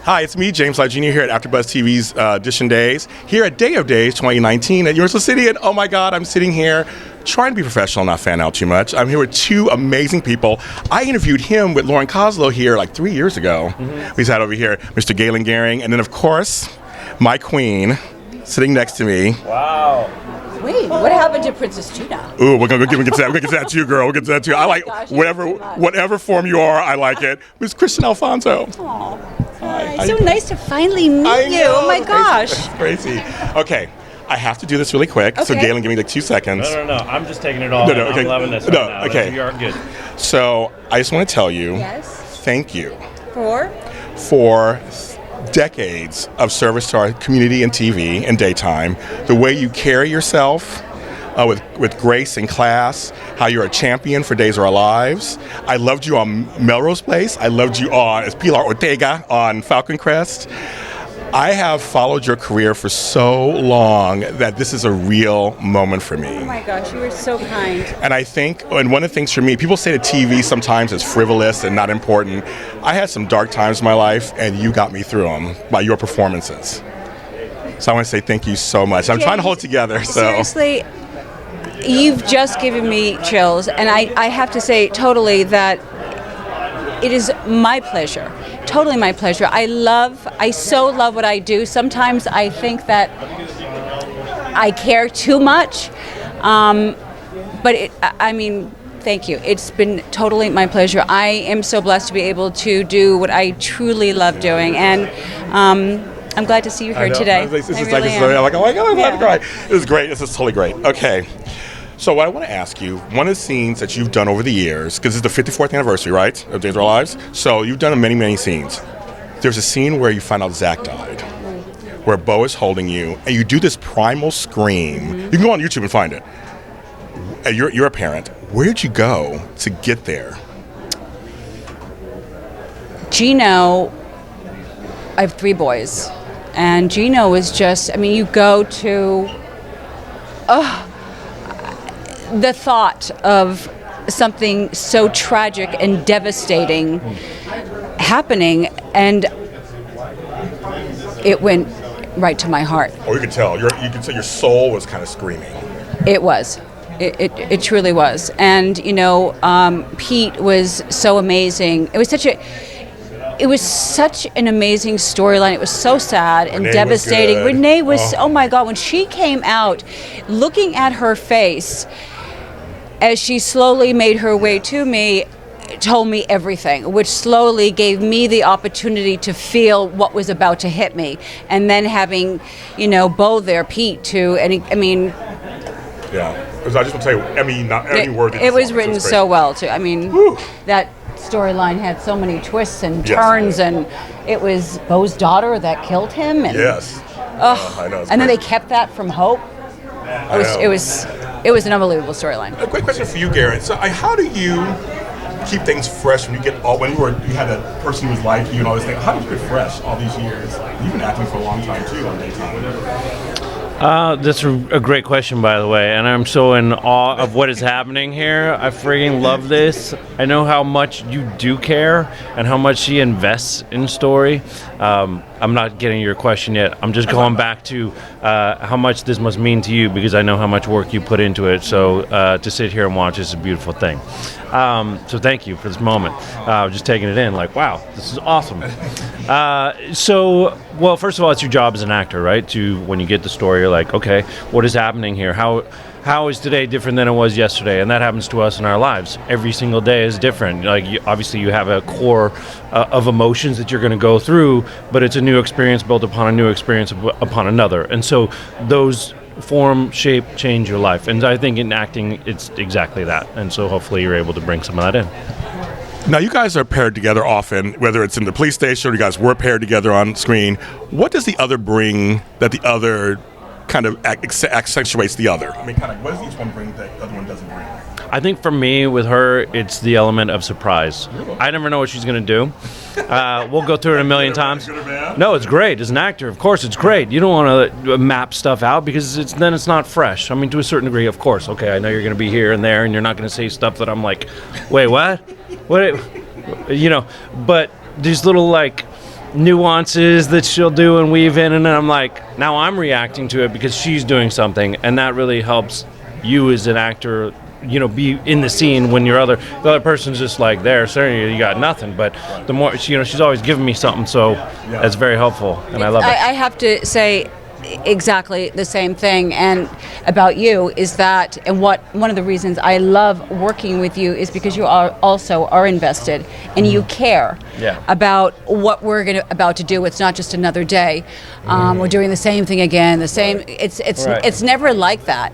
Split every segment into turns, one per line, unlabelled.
Hi, it's me, James Lott Jr. here at AfterBuzz TV's Dishin Days, here at Day of Days 2019 at Universal City. And oh my God, I'm sitting here trying to be professional, not fan out too much. I'm here with two amazing people. I interviewed him with Lauren Koslow here like 3 years ago. We sat over here, Mr. Galen Gering, and then of course, my queen sitting next to me.
Wow.
Wait, what happened to Princess Gina?
Ooh, we're gonna get to that. We're gonna get to that too, girl. We'll get to that too. I like
gosh,
whatever form you are. I like it. Miss Kristian Alfonso.
Aw. Hi. So nice to finally meet you. Oh my gosh.
It's crazy. Okay, I have to do this really quick. So
Okay.
Galen, give me like 2 seconds.
No. I'm just taking it all.
No, okay.
I'm loving this.
No,
right now.
okay.
You are good.
So I just want to tell you,
Yes.
thank you
For?
decades of service to our community and TV and daytime. The way you carry yourself with grace and class, how you're a champion for Days of Our Lives. I loved you on Melrose Place. I loved you as Pilar Ortega on Falcon Crest. I have followed your career for so long that this is a real moment for me.
Oh my gosh, you were so kind.
And I think, and one of the things for me, people say that TV sometimes is frivolous and not important. I had some dark times in my life, and you got me through them by your performances. So I want to say thank you so much. I'm trying to hold it together. So
Seriously, you've just given me chills, and I have to say totally that it is my pleasure. Totally my pleasure. I so love what I do. Sometimes I think that I care too much, but I mean, thank you. It's been totally my pleasure. I am so blessed to be able to do what I truly love doing, and I'm glad to see you here today.
I'm like, oh my God, I'm glad to cry. This is great. This is totally great. Okay. So what I want to ask you, one of the scenes that you've done over the years, because it's the 54th anniversary, right, of Days of Our Lives, so you've done many, many scenes. There's a scene where you find out Zach died, where Bo is holding you, and you do this primal scream. You can go on YouTube and find it. And you're a parent. Where did you go to get there?
Gino, I have 3 boys, and Gino is just, I mean, you go to, the thought of something so tragic and devastating happening, and it went right to my heart.
Oh, you could tell. You could say your soul was kind of screaming.
It was. It truly was. And, you know, Pete was so amazing. It was such an amazing storyline. It was so sad and
Renee
devastating.
was good.
Renee was, oh my God, when she came out, looking at her face as she slowly made her way to me, told me everything, which slowly gave me the opportunity to feel what was about to hit me. And then having, you know, Bo there, Pete too, and I mean...
Yeah, because I just want to tell you, not every word.
It was written so well too. I mean, that storyline had so many twists and turns, and it was Bo's daughter that killed him. And,
Yes. I know.
And then they kept that from Hope. It was an unbelievable storyline.
A quick question for you, Garrett. So, how do you keep things fresh when you get you had a person who was like you and all this thing? How do you keep it fresh all these years? You've been acting for a long time too on daytime.
That's a great question, by the way, and I'm so in awe of what is happening here. I freaking love this. I know how much you do care and how much she invests in story. I'm not getting your question yet. I'm just going back to how much this must mean to you, because I know how much work you put into it. So to sit here and watch is a beautiful thing. So thank you for this moment. Just taking it in, like, wow, this is awesome. Well, first of all, it's your job as an actor, right? When you get the story, you're like, okay, what is happening here? How is today different than it was yesterday? And that happens to us in our lives. Every single day is different. Like, obviously, you have a core of emotions that you're going to go through, but it's a new experience built upon a new experience upon another. And so those form, shape, change your life. And I think in acting, it's exactly that. And so hopefully you're able to bring some of that in.
Now, you guys are paired together often, whether it's in the police station or you guys were paired together on screen. What does the other bring that the other kind of accentuates the other? I mean, kind of, what does each one bring that the other one doesn't bring?
I think for me, with her, it's the element of surprise. I never know what she's going to do. We'll go through it a million times. No, it's great. As an actor, of course, it's great. You don't want to map stuff out because then it's not fresh. I mean, to a certain degree, of course. Okay, I know you're going to be here and there, and you're not going to say stuff that I'm like, wait, what? What? You know, but these little, like, nuances that she'll do and weave in, and then I'm like, now I'm reacting to it because she's doing something, and that really helps you as an actor, be in the scene when the other person's just like there, certainly you got nothing, but the more, she's always giving me something, so that's very helpful, and I love it.
I have to say exactly the same thing and about you is that, and one of the reasons I love working with you is because you are invested and you care about what we're about to do. It's not just another day. We're doing the same thing again, it's never like that.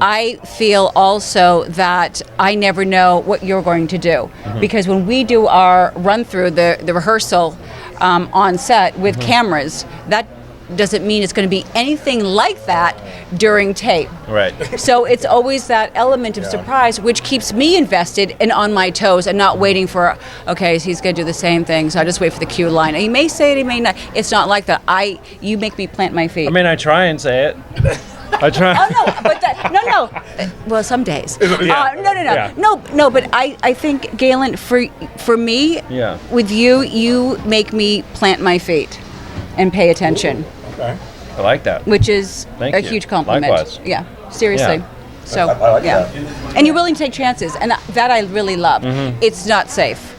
I feel also that I never know what you're going to do, because when we do our run through the rehearsal on set with cameras, that doesn't mean it's going to be anything like that during tape.
Right.
So it's always that element of surprise, which keeps me invested and on my toes and not waiting for, okay, he's going to do the same thing, so I just wait for the cue line. He may say it, he may not. It's not like that. You make me plant my feet.
I mean, I try and say it. I try.
Oh no, but no. Well, some days.
Yeah.
No. But I think, Galen, for me, with you make me plant my feet and pay attention.
Okay.
I like that.
Which is
Thank
a
you.
huge compliment.
Likewise.
Yeah, seriously.
Yeah.
So,
I like that.
And you're willing to take chances, and that I really love. It's not safe.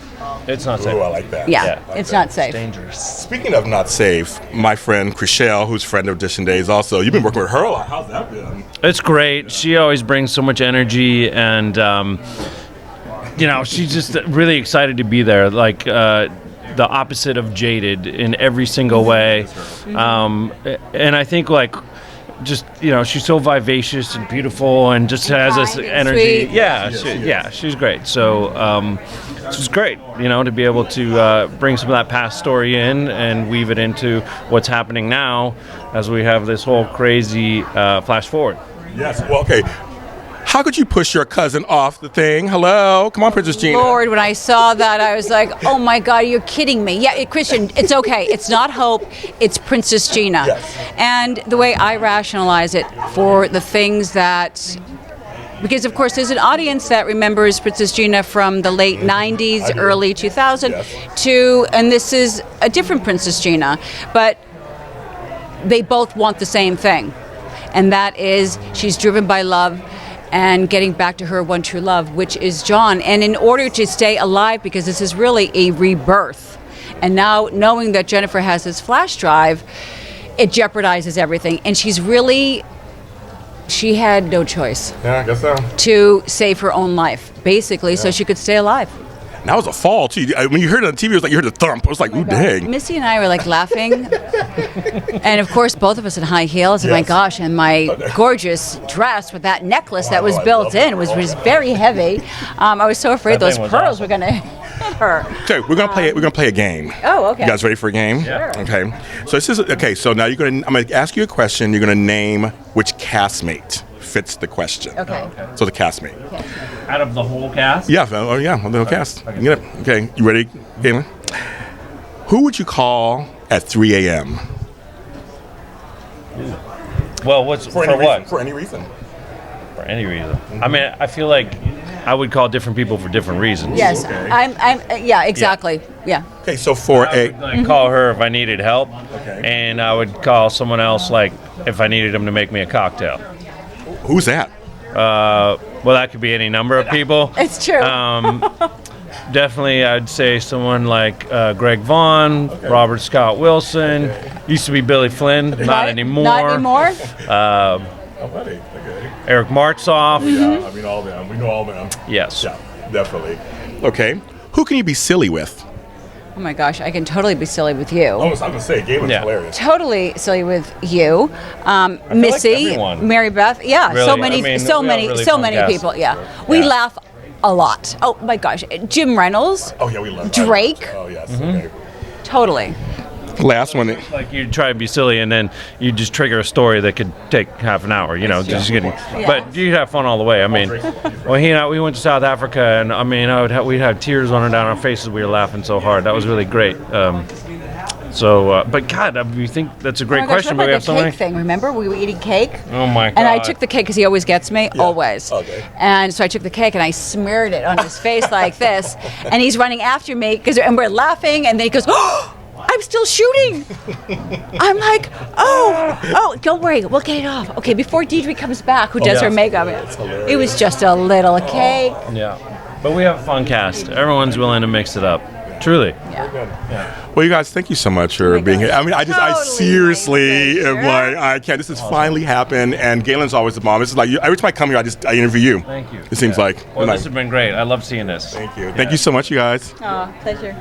It's not safe.
Ooh, I like that.
Yeah, it's not safe.
It's dangerous.
Speaking of not safe, my friend Kristian, who's a friend of Dishin Days also, you've been working with her a lot. How's that been?
It's great. She always brings so much energy, and she's just really excited to be there. Like the opposite of jaded in every single way, and I think she's so vivacious and beautiful, and just has this energy.
Sweet.
She's great. So she's great, to be able to bring some of that past story in and weave it into what's happening now, as we have this whole crazy flash forward.
Yes. Well, okay. How could you push your cousin off the thing? Hello? Come on, Princess Gina.
Lord, when I saw that, I was like, oh my God, you're kidding me. Yeah, Kristian, it's okay. It's not Hope, it's Princess Gina.
Yes.
And the way I rationalize it for the things that, because of course there's an audience that remembers Princess Gina from the late 90s, early 2000 and this is a different Princess Gina, but they both want the same thing. And that is, she's driven by love and getting back to her one true love, which is John. And in order to stay alive, because this is really a rebirth, and now knowing that Jennifer has this flash drive, it jeopardizes everything. And she had no choice.
Yeah, I guess so.
To save her own life, basically, so she could stay alive.
And that was a fall, too. When you heard it on TV, it was like you heard a thump. I was like, ooh, dang.
Missy and I were like laughing. And of course, both of us in high heels. And my gosh, and my gorgeous dress with that necklace that was built in was very heavy. I was so afraid those pearls were going to hit her.
Okay, we're gonna play a game.
Oh, okay.
You guys ready for a game?
Sure.
Okay. So this is So now I'm gonna ask you a question. You're gonna name which castmate fits the question.
Okay.
So the castmate.
Okay.
Out of the whole cast?
Yeah. Oh yeah. The whole cast.
Okay.
You get it. Okay. You ready, Galen? Who would you call at 3 a.m.?
Well, for what?
For any reason.
For any reason. I mean, I feel like I would call different people for different reasons.
Yes.
Okay.
Yeah. Exactly. Yeah.
Okay. So for
I would call her if I needed help,
Okay.
and I would call someone else if I needed them to make me a cocktail.
Who's that?
Well, that could be any number of people.
It's true.
Definitely, I'd say someone like Greg Vaughn, Robert Scott Wilson. Used to be Billy Flynn, not anymore.
Not anymore.
Buddy. Okay.
Eric Martzoff.
Yeah, I mean all them. We know all them.
Yes.
Yeah, definitely. Okay. Who can you be silly with?
Oh my gosh, I can totally be silly with you.
Oh, I was gonna say, Galen's hilarious.
Totally silly with you, Missy,
like
Mary Beth. Yeah,
Really?
so many,
I mean,
so
we have
many,
really
so
fun
many
guests.
people. Yeah, we laugh a lot. Oh my gosh, Jim Reynolds.
Oh yeah, we love
Drake.
Oh yes. Okay.
Totally.
Last one.
Like you try to be silly, and then you just trigger a story that could take half an hour. Just getting. But you have fun all the way. I mean, we went to South Africa, and I mean, we'd have tears running down our faces. We were laughing so hard. That was really great. But God, you think that's a great question.
What
But we
about
have
the
so
cake
many.
thing? Remember, we were eating cake.
Oh my God!
And I took the cake because he always gets me, always.
Okay.
And so I took the cake and I smeared it on his face like this, and he's running after me and we're laughing, and then he goes, "Oh, I'm still shooting. I'm like, oh, don't worry, we'll get it off. Okay, before Deidre comes back, who does her makeup. It was just a little cake.
Yeah. But we have a fun cast. Everyone's willing to mix it up. Truly.
Yeah.
Well, you guys, thank you so much for being here. I mean, I
Totally
seriously am
my
like, I can't. This has finally happened, and Galen's always the bomb. It's like every time I come here, I interview you.
Thank you.
It seems like.
Well, this has been great. I love seeing this.
Thank you. Thank you so much, you guys.
Oh, pleasure.